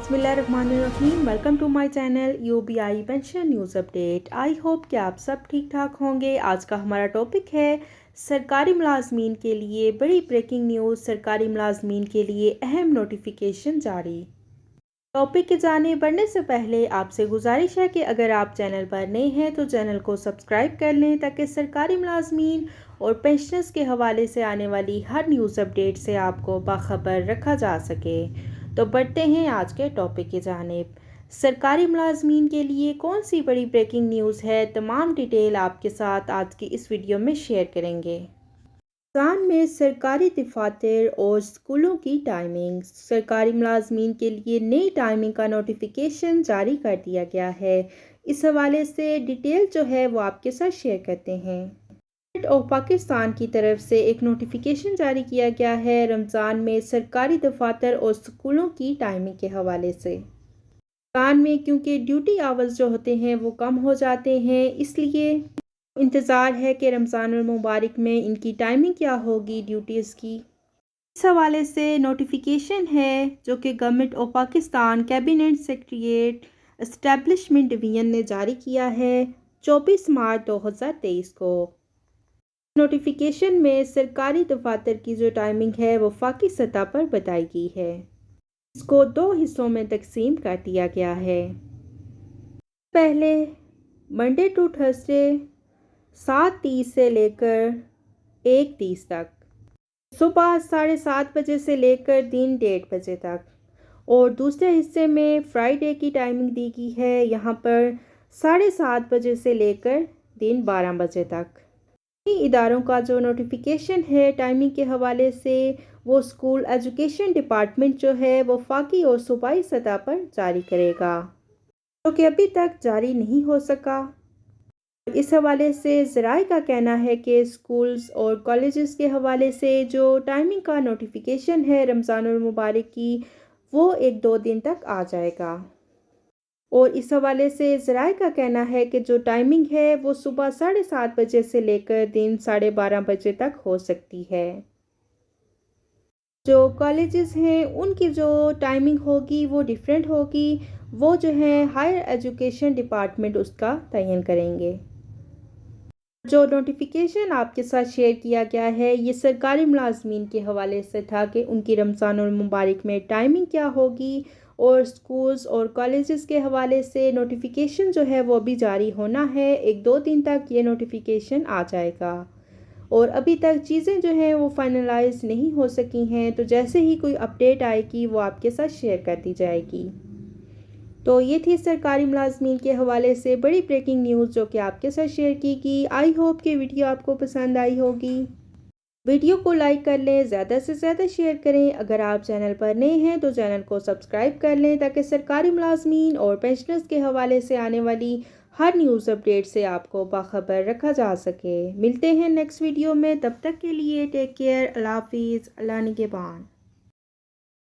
बिस्मिल्लाहिर्रहमानिर्रहीम। Welcome to my channel UBI pension news update. I hope कि आप सब ठीक ठाक होंगे। आज का हमारा टॉपिक है सरकारी मुलाजमीन के लिए बड़ी ब्रेकिंग न्यूज़। सरकारी मुलाजमीन के लिए अहम नोटिफिकेशन जारी। टॉपिक के जाने बढ़ने से पहले आपसे गुजारिश है कि अगर आप चैनल पर नए हैं तो चैनल को सब्सक्राइब कर लें ताकि सरकारी मुलाजमीन और पेंशनर्स के हवाले से आने वाली हर न्यूज़ अपडेट से आपको बाखबर रखा जा सके। तो बढ़ते हैं आज के टॉपिक की जानिब। सरकारी मुलाजमीन के लिए कौन सी बड़ी ब्रेकिंग न्यूज़ है, तमाम डिटेल आपके साथ आज की इस वीडियो में शेयर करेंगे। पाकिस्तान में सरकारी दफातर और स्कूलों की टाइमिंग। सरकारी मुलाजमीन के लिए नई टाइमिंग का नोटिफिकेशन जारी कर दिया गया है। इस हवाले से डिटेल जो है वो आपके साथ शेयर करते हैं। गवर्नमेंट ऑफ पाकिस्तान की तरफ से एक नोटिफिकेशन जारी किया गया है रमज़ान में सरकारी दफातर और स्कूलों की टाइमिंग के हवाले से। पाकिस्तान में क्योंकि ड्यूटी आवर्स जो होते हैं वो कम हो जाते हैं, इसलिए इंतज़ार है कि रमज़ानुल मुबारक में इनकी टाइमिंग क्या होगी ड्यूटीज़ की। इस हवाले से नोटिफिकेशन है जो कि government of Pakistan cabinet secretariat establishment division ने जारी किया है 24 मार्च 2023 को। नोटिफिकेशन में सरकारी दफातर की जो टाइमिंग है वो वफाकी सतह पर बताई गई है। इसको 2 हिस्सों में तकसीम कर दिया गया है। पहले मंडे टू थर्सडे 7:30 से लेकर 1:30 तक, सुबह 7:30 बजे से लेकर दिन 1:30 बजे तक। और दूसरे हिस्से में फ्राइडे की टाइमिंग दी गई है, यहाँ पर 7:30 बजे से लेकर दिन 12 बजे तक। इदारों का जो नोटिफिकेशन है टाइमिंग के हवाले से वो स्कूल एजुकेशन डिपार्टमेंट जो है वो वफाकी और सूबाई सतह पर जारी करेगा, जो कि अभी तक जारी नहीं हो सका। इस हवाले से ज़राए का कहना है कि स्कूल्स और कॉलेजेस के हवाले से जो टाइमिंग का नोटिफिकेशन है रमज़ानुल मुबारक की वो 1-2 दिन तक आ जाएगा। और इस हवाले से ज़राए का कहना है कि जो टाइमिंग है वो सुबह 7:30 बजे से लेकर दिन 12:30 बजे तक हो सकती है। जो कॉलेजेस हैं उनकी जो टाइमिंग होगी वो डिफरेंट होगी, वो जो है हायर एजुकेशन डिपार्टमेंट उसका तयन करेंगे। जो नोटिफिकेशन आपके साथ शेयर किया गया है ये सरकारी मुलाजमीन के हवाले से था कि उनकी रमज़ानुल मुबारक में टाइमिंग क्या होगी, और स्कूल्स और कॉलेजेस के हवाले से नोटिफिकेशन जो है वो अभी जारी होना है। 1-2 दिन तक ये नोटिफिकेशन आ जाएगा और अभी तक चीज़ें जो हैं वो फाइनलाइज नहीं हो सकी हैं, तो जैसे ही कोई अपडेट आएगी वो आपके साथ शेयर कर दी जाएगी। तो ये थी सरकारी मुलाजमीन के हवाले से बड़ी ब्रेकिंग न्यूज़ जो कि आपके साथ शेयर की गई। आई होप कि वीडियो आपको पसंद आई होगी। वीडियो को लाइक कर लें, ज़्यादा से ज़्यादा शेयर करें। अगर आप चैनल पर नए हैं तो चैनल को सब्सक्राइब कर लें ताकि सरकारी मुलाजमीन और पेंशनर्स के हवाले से आने वाली हर न्यूज़ अपडेट से आपको बाखबर रखा जा सके। मिलते हैं नेक्स्ट वीडियो में, तब तक के लिए टेक केयर। अल्लाह हाफिज़, अल्लाह निगहबान।